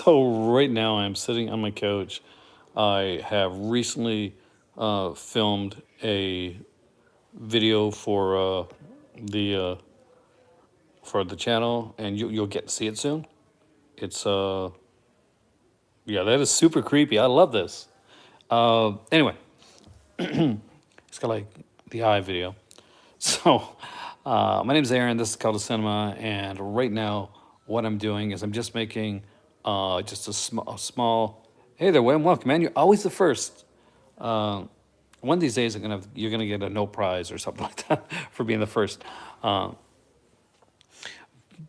So right now I'm sitting on my couch. I have recently filmed a video the uh, for the channel, and you'll get to see it soon. It's yeah, that is super creepy. I love this. Anyway, it's got like the eye video. So my name's Aaron. This is Call to Cinema, and right now what I'm doing is I'm just making just a small. Hey there, William. Welcome, man. You're always the first. One of these days, you're gonna get a no prize or something like that for being the first.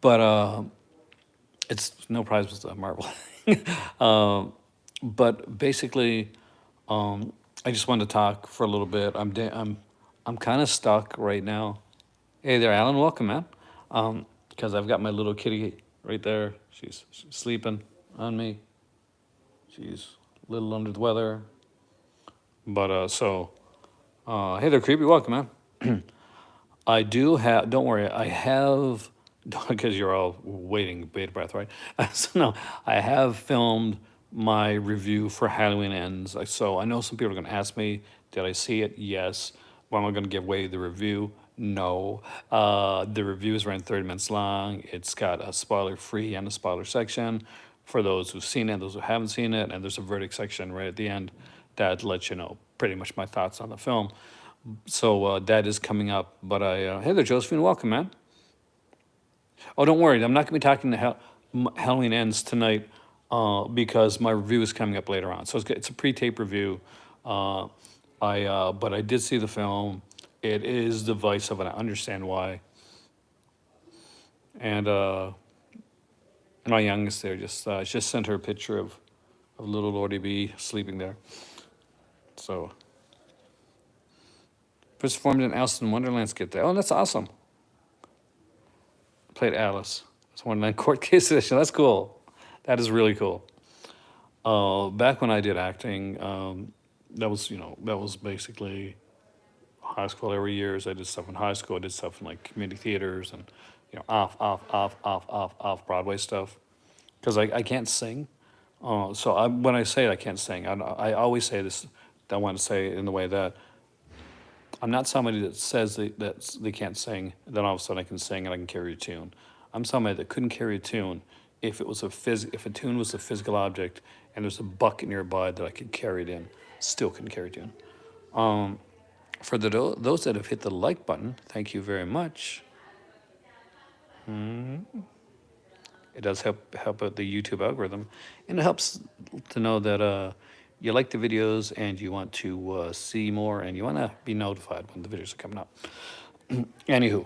But it's no prize was a Marvel. But basically, I just wanted to talk for a little bit. I'm kind of stuck right now. Hey there, Alan. Welcome, man. Because I've got my little kitty right there. She's sleeping on me. She's a little under the weather. But hey there, creepy. Welcome, man. I do have. Don't worry. I have because you're all waiting, bated breath, right? So no, I have filmed my review for Halloween Ends. So I know some people are going to ask me, did I see it? Yes. Well, am I going to give away the review? No. The review is around 30 minutes long. It's got a spoiler free and a spoiler section for those who've seen it, those who haven't seen it, and there's a verdict section right at the end that lets you know pretty much my thoughts on the film. So that is coming up. But hey there, Josephine, welcome, man. Oh, don't worry, I'm not going to be talking to Halloween Ends tonight because my review is coming up later on. So it's a pre-tape review. Uh, but I did see the film. It is divisive, and I understand why. And my youngest there just sent her a picture of little Lordy B sleeping there. So performed in Alice in Wonderland skit there. Oh, that's awesome. Played Alice. It's Wonderland court case edition. That's cool. That is really cool. Back when I did acting, that was basically high school every years. I did stuff in high school. I did stuff in like community theaters and off Broadway stuff. Because I can't sing. When I say I can't sing, I always say this. I want to say it in the way that I'm not somebody that says that they can't sing. Then all of a sudden I can sing and I can carry a tune. I'm somebody that couldn't carry a tune if it was if a tune was a physical object and there's a bucket nearby that I could carry it in. Still couldn't carry a tune. For those that have hit the like button, thank you very much. It does help out the YouTube algorithm, and it helps to know that you like the videos and you want to see more and you want to be notified when the videos are coming up. Anywho,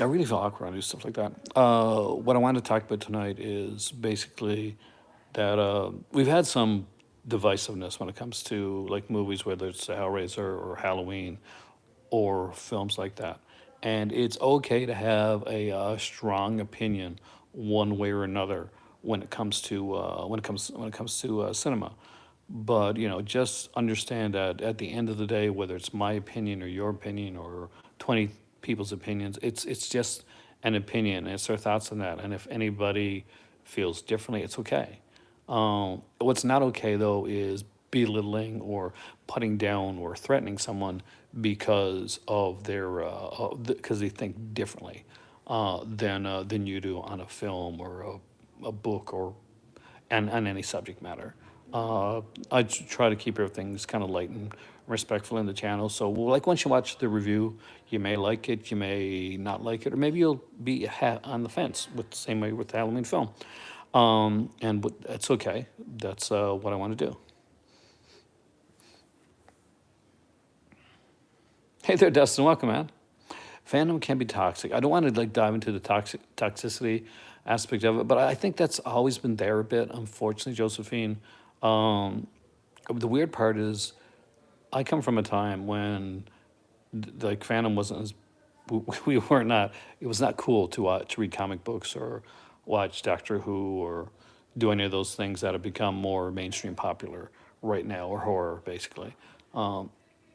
I really feel awkward when I do stuff like that. What I want to talk about tonight is basically that we've had some divisiveness when it comes to like movies, whether it's Hellraiser or Halloween or films like that. And it's okay to have a strong opinion one way or another when it comes to cinema. But just understand that at the end of the day, whether it's my opinion or your opinion or 20 people's opinions, it's just an opinion. It's their thoughts on that. And if anybody feels differently, it's okay. What's not okay though is belittling or putting down or threatening someone because of their because they think differently than you do on a film or a book or and on any subject matter. I try to keep everything kind of light and respectful in the channel. So, like, once you watch the review, you may like it, you may not like it, or maybe you'll be on the fence with the same way with the Halloween film. And that's okay. That's what I want to do. Hey there, Dustin. Welcome, man. Fandom can be toxic. I don't want to like dive into the toxicity aspect of it, but I think that's always been there a bit. Unfortunately, Josephine. The weird part is, I come from a time when like fandom wasn't as we were not. It was not cool to read comic books or watch Doctor Who or do any of those things that have become more mainstream popular right now, or horror basically.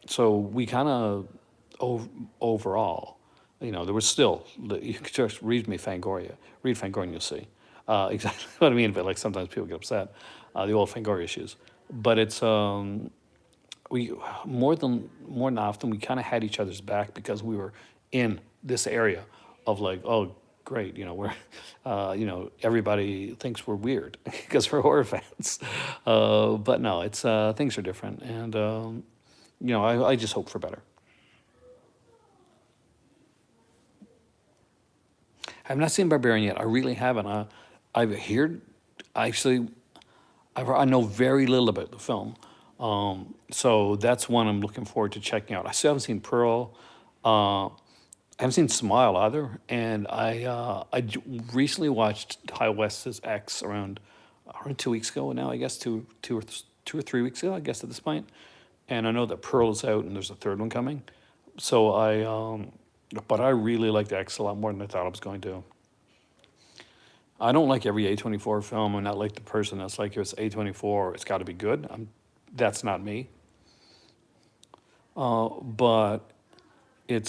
So we kind of overall You know, there was still, you could just read me Fangoria. Read Fangoria and you'll see exactly what I mean. But like sometimes people get upset, the old Fangoria issues. But it's we more than often we kind of had each other's back because we were in this area of like, oh great, you know, we're you know, everybody thinks we're weird because we're horror fans. But no, it's things are different, and you know, I just hope for better. I've not seen Barbarian yet. I really haven't. I've heard, actually, I know very little about the film. So that's one I'm looking forward to checking out. I still haven't seen Pearl. I haven't seen Smile either. And recently watched High West's X around 2 weeks ago now, I guess, two or 3 weeks ago, I guess, at this point. And I know that Pearl is out and there's a third one coming. So but I really liked X a lot more than I thought I was going to. I don't like every A24 film. I'm not like the person that's like, if it's A24, it's got to be good. That's not me. But there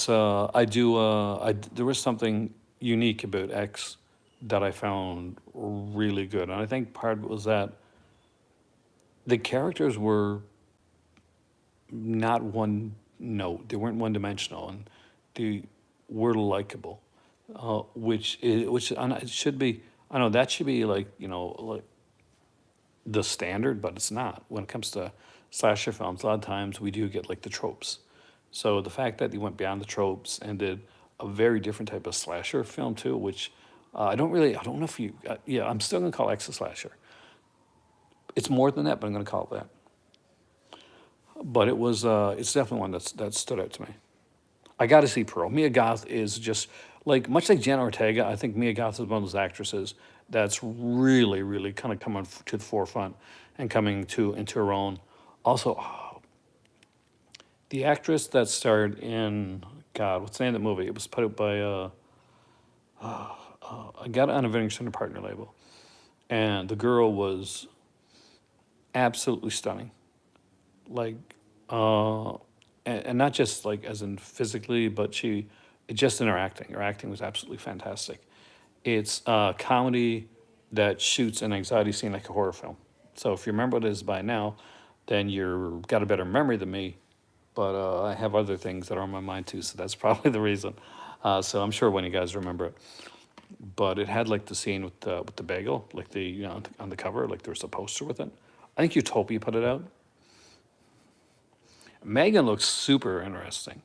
was something unique about X that I found really good. And I think part of it was that the characters were not one note, they weren't one dimensional, and they were likable, which it should be. I know that should be like, you know, like the standard, but it's not. When it comes to slasher films, a lot of times we do get like the tropes. So the fact that they went beyond the tropes and did a very different type of slasher film too, which I don't know if you, yeah, I'm still gonna call X a slasher. It's more than that, but I'm gonna call it that. But it's definitely one that stood out to me. I got to see Pearl. Mia Goth is just like, much like Jenna Ortega. I think Mia Goth is one of those actresses that's really, really kind of coming to the forefront and coming to into her own. Also, the actress that starred in, God, what's the name of the movie? It was put out by I got it on a Vintage Center Partner label, and the girl was absolutely stunning. Like, and not just like as in physically, but just in her acting. Her acting was absolutely fantastic. It's a comedy that shoots an anxiety scene like a horror film. So if you remember what it is by now, then you've got a better memory than me. But I have other things that are on my mind too, so that's probably the reason. So I'm sure when you guys remember it. But it had like the scene with the bagel, like the, you know, on the cover, like there was a poster with it. I think Utopia put it out. Megan looks super interesting.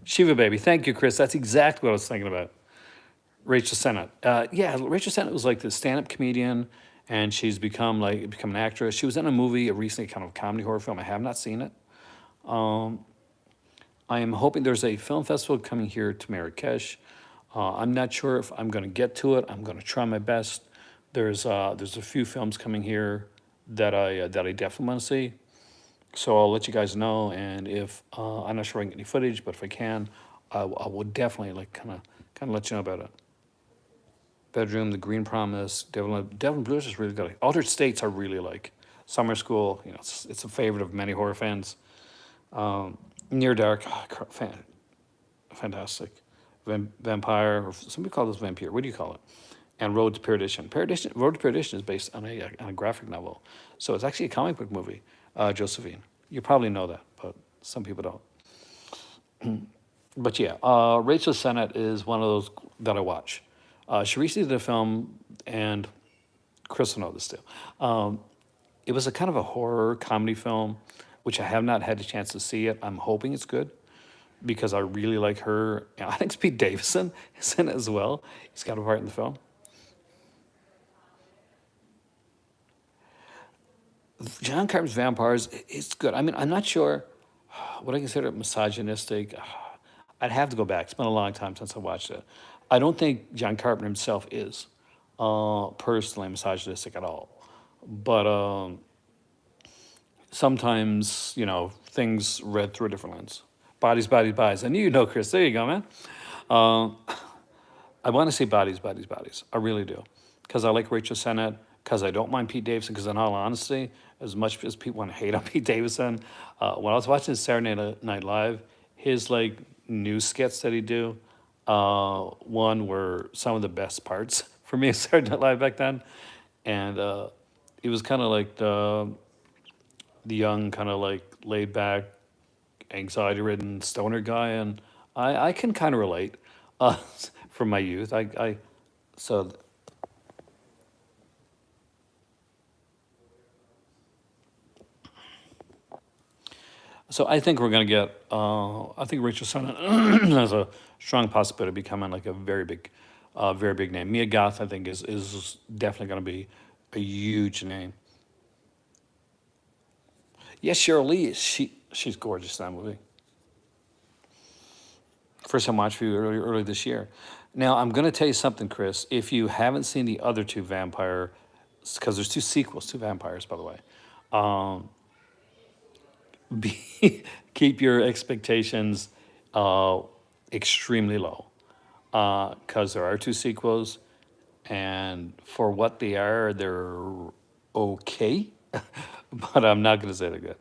Shiva Baby, thank you, Chris. That's exactly what I was thinking about. Rachel Sennett. Yeah, Rachel Sennett was like the stand-up comedian, and she's become an actress. She was in a movie, a recently kind of comedy horror film. I have not seen it. I am hoping there's a film festival coming here to Marrakesh. I'm not sure if I'm going to get to it. I'm going to try my best. There's a few films coming here that I definitely want to see. So I'll let you guys know, and if I'm not sure I can get any footage, but if I can, I will definitely like kind of let you know about it. Bedroom, The Green Promise, Devil Blues is really good. Altered States I really like. Summer School, you know, it's a favorite of many horror fans. Near Dark, fantastic. Vampire, or some people call this Vampire. What do you call it? And Road to Perdition. Road to Perdition is based on a graphic novel, so it's actually a comic book movie. Josephine, you probably know that, but some people don't. But yeah, Rachel Sennett is one of those that I watch. She recently did a film, and Chris will know this too. It was a kind of a horror comedy film, which I have not had a chance to see yet. I'm hoping it's good because I really like her. I think Pete Davidson is in it as well. He's got a part in the film. John Carpenter's Vampires, it's good. I mean, I'm not sure what I consider misogynistic. I'd have to go back. It's been a long time since I watched it. I don't think John Carpenter himself is personally misogynistic at all. But sometimes, you know, things read through a different lens. Bodies, bodies, bodies. I knew you'd know, Chris. There you go, man. I want to say bodies, bodies, bodies. I really do. Because I like Rachel Sennett, because I don't mind Pete Davidson, because in all honesty, as much as people want to hate on Pete Davidson, when I was watching Saturday Night Live, his like news skits that he do, One were some of the best parts for me of Saturday Night Live back then, and it was kind of like the young, kind of like laid back, anxiety ridden stoner guy, and I can kind of relate from my youth. So so I think we're gonna get. I think Rachel Sonnet has a strong possibility of becoming like a very big name. Mia Goth, I think, is definitely gonna be a huge name. Yes, Cheryl Lee. She's gorgeous in that movie. First time watched you early this year. Now I'm gonna tell you something, Chris. If you haven't seen the other two vampire, because there's two sequels to Vampires, by the way. Be, keep your expectations uh, extremely low because there are two sequels, and for what they are, they're okay, but I'm not going to say they're good.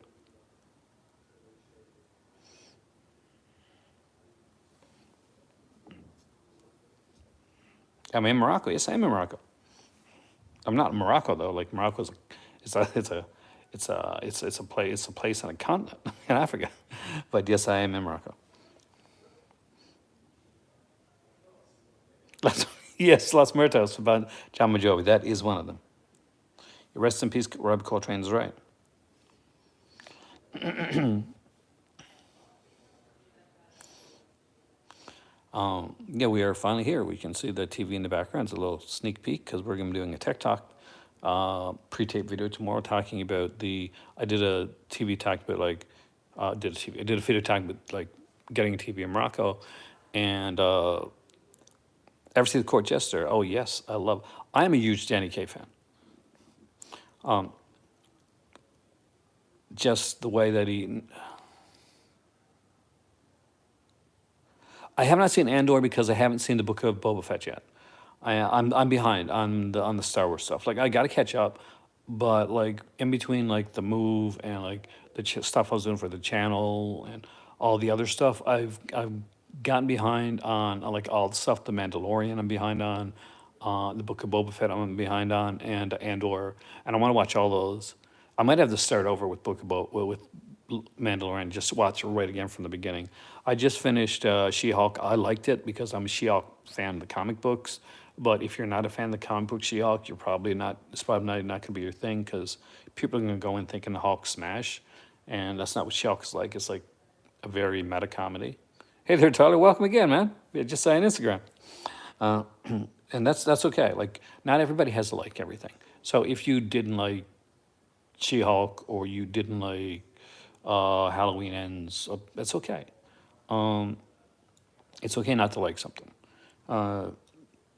I'm in Morocco. Yes, I'm in Morocco. I'm not in Morocco though. Like Morocco's, it's a place on a continent in Africa. But yes, I am in Morocco. Yes, Los Muertos about John Majobi. That is one of them. Rest in peace, Rob Coltrane is right. Yeah, we are finally here. We can see the TV in the background. It's a little sneak peek because we're going to be doing a Tech Talk pre-tape video tomorrow talking about the. I did a TV talk about like, did a TV. I did a video talk about like getting a TV in Morocco, and ever see the Court Jester? Oh yes, I love. I am a huge Danny Kaye fan. Just the way that he. I have not seen Andor because I haven't seen the Book of Boba Fett yet. I'm behind on the Star Wars stuff. Like I got to catch up, but like in between like the move and like the stuff I was doing for the channel and all the other stuff, I've gotten behind on like all the stuff. The Mandalorian I'm behind on, the Book of Boba Fett I'm behind on, and Andor, and I want to watch all those. I might have to start over with with Mandalorian, just watch it right again from the beginning. I just finished She-Hulk. I liked it because I'm a She-Hulk fan of the comic books. But if you're not a fan of the comic book She-Hulk, you're probably not. It's probably not going to be your thing because people are going to go in thinking the Hulk smash, and that's not what She-Hulk is like. It's like a very meta comedy. Hey there, Tyler. Welcome again, man. Yeah, just say on Instagram, and that's okay. Like not everybody has to like everything. So if you didn't like She-Hulk or you didn't like Halloween Ends, that's okay. It's okay not to like something.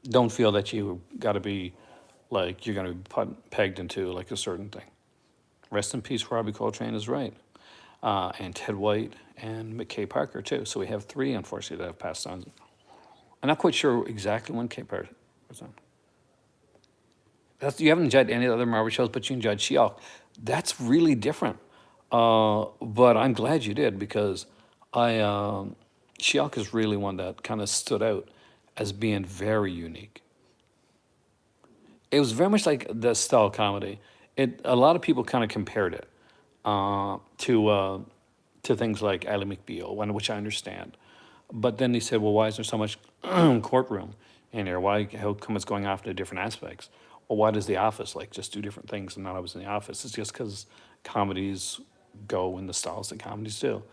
Don't feel that you got to be like you're going to be pegged into like a certain thing. Rest in peace, Robbie Coltrane is right, and Ted White and McKay Parker too. So we have three, unfortunately, that have passed on. I'm not quite sure exactly when Kay Parker was on. You haven't judged any other Marvel shows, but you can judge She-Hulk. That's really different. But I'm glad you did because I She-Hulk is really one that kind of stood out as being very unique. It was very much like the style comedy. It a lot of people kind of compared it to things like Ally McBeal, which I understand. But then they said, well, why is there so much courtroom in here? Why? How come it's going off into different aspects? Well, why does The Office like just do different things and not always in The Office? It's just because comedies go in the styles that comedies do,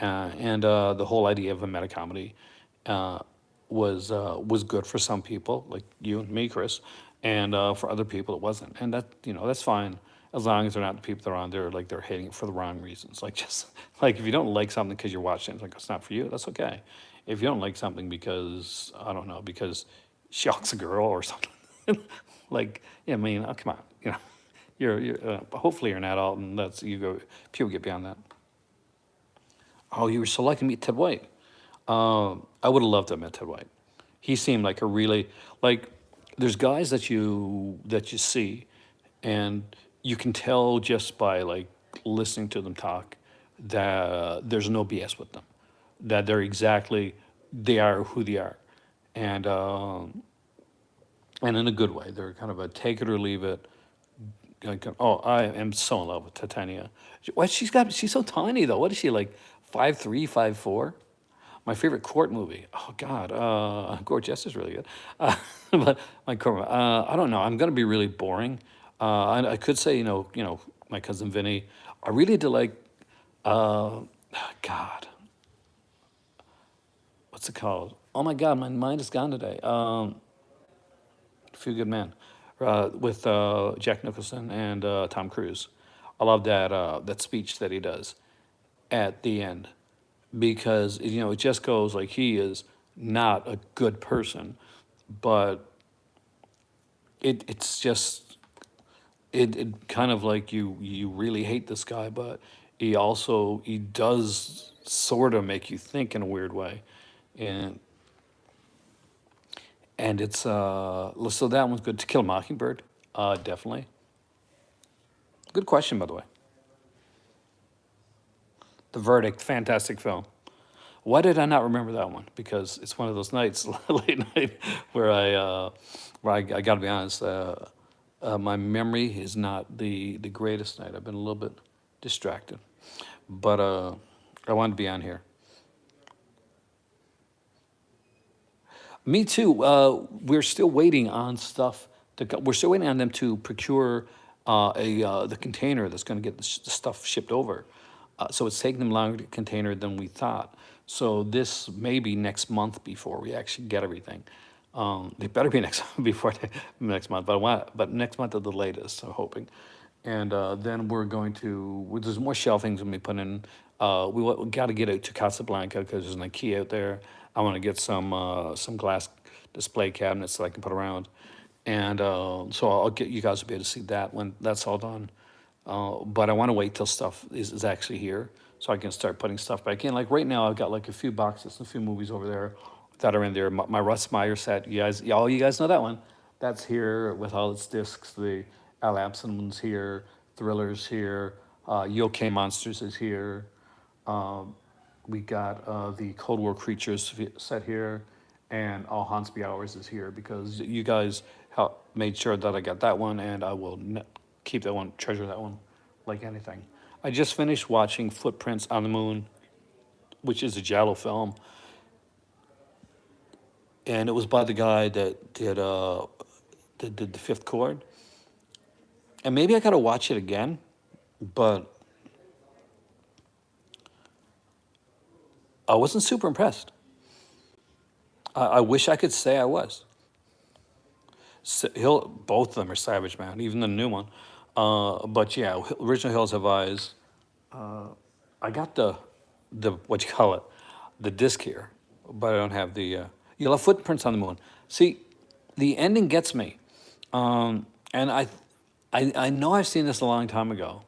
and the whole idea of a meta comedy was good for some people, like you and me, Chris, and for other people it wasn't, and that's fine as long as they're not the people that are on there like they're hating it for the wrong reasons. Like just like if you don't like something because you're watching it, like it's not for you, that's okay. If you don't like something because I don't know because Shock's a girl or something, like yeah, I mean, oh, come on, you're hopefully you're an adult and that's you go people get beyond that. Oh, you were selecting me Ted White. I would have loved to have met Ted White. He seemed like a really like. There's guys that you see, and you can tell just by like listening to them talk that there's no BS with them. That they are who they are. and and in a good way. They're kind of a take it or leave it. Like, oh, I am so in love with Titania. What she's got? She's so tiny though. What is she like? 5'3", 5'4"? My favorite court movie. Oh God, Court Jester's really good. But my court, I don't know. I'm gonna be really boring. I could say my cousin Vinny. I really did like. God, what's it called? Oh my God, my mind is gone today. Few Good Men, with Jack Nicholson and Tom Cruise. I love that speech that he does at the end because it just goes like he is not a good person, but it's just it kind of like you really hate this guy, but he does sort of make you think in a weird way, and it's so that one's good. To Kill a Mockingbird, definitely good question by the way. The Verdict, fantastic film. Why did I not remember that one? Because it's one of those nights, late night, where I got to be honest, my memory is not the greatest night. I've been a little bit distracted, but I wanted to be on here. Me too. We're still waiting on stuff we're still waiting on them to procure the container that's going to get the stuff shipped over. So it's taking them longer to container than we thought. So this may be next month before we actually get everything. They better be next before next month, but next month at the latest. I'm hoping, and then we're going to. There's more shelvings when we put in. We got to get it to Casablanca because there's an IKEA out there. I want to get some glass display cabinets that I can put around, and so I'll get you guys will be able to see that when that's all done. But I want to wait till stuff is actually here so I can start putting stuff back in. Like right now, I've got like a few boxes, a few movies over there that are in there. My Russ Meyer set, all you guys know that one. That's here with all its discs. The Al Abson one's here. Thriller's here. Yokai Monsters is here. Um, we got the Cold War Creatures set here, and All Hansby Hours is here because you guys made sure that I got that one, and I will keep that one, treasure that one like anything. I just finished watching Footprints on the Moon, which is a Giallo film, and it was by the guy that did the Fifth Chord. And maybe I gotta watch it again, but I wasn't super impressed. I wish I could say I was. Both of them are Savage Man, even the new one. But yeah, original Hills Have Eyes. I got the what you call it, the disc here, but I don't have the. You'll have Footprints on the Moon. See, the ending gets me, and I know I've seen this a long time ago,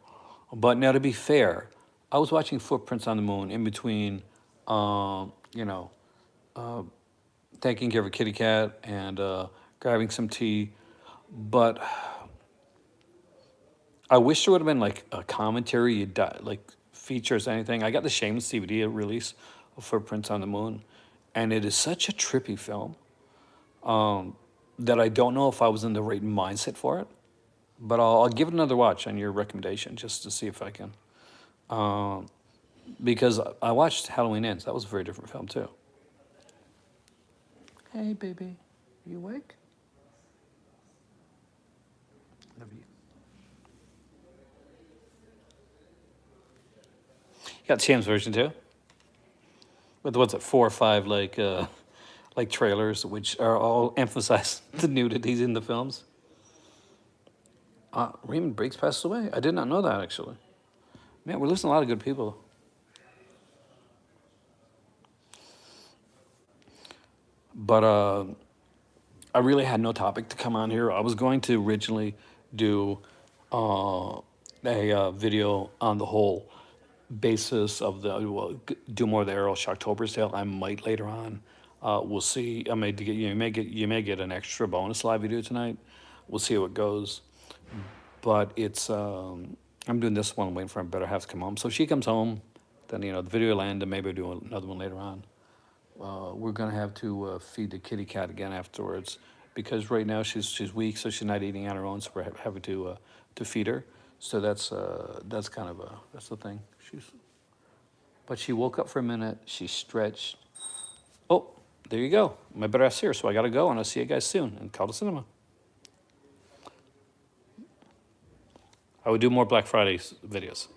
but now to be fair, I was watching Footprints on the Moon in between, you know, taking care of a kitty cat and grabbing some tea, but I wish there would have been like a commentary, like features, anything. I got the Shameless DVD release of Footprints on the Moon, and it is such a trippy film that I don't know if I was in the right mindset for it. But I'll give it another watch on your recommendation just to see if I can. Um, because I watched Halloween Ends. That was a very different film too. Hey, baby, you awake? Love you. You got Sam's version too, with what's it, 4 or 5 like trailers, which are all emphasize the nudities in the films. Raymond Briggs passed away. I did not know that actually. Man, we're losing a lot of good people. But I really had no topic to come on here. I was going to originally do uh, a video on the whole basis of do more of the Arrow Shocktober sale. I might later on. We'll see. I may get you may get an extra bonus live video tonight. We'll see how it goes. But it's I'm doing this one waiting for my better half to come home. So if she comes home, then the video will end and maybe I'll do another one later on. we're gonna have to feed the kitty cat again afterwards because right now she's weak, so she's not eating on her own. So we're having to feed her. So that's kind of that's the thing. But she woke up for a minute. She stretched. Oh, there you go. My better ass here. So I gotta go, and I'll see you guys soon. And call the cinema. I would do more Black Friday videos.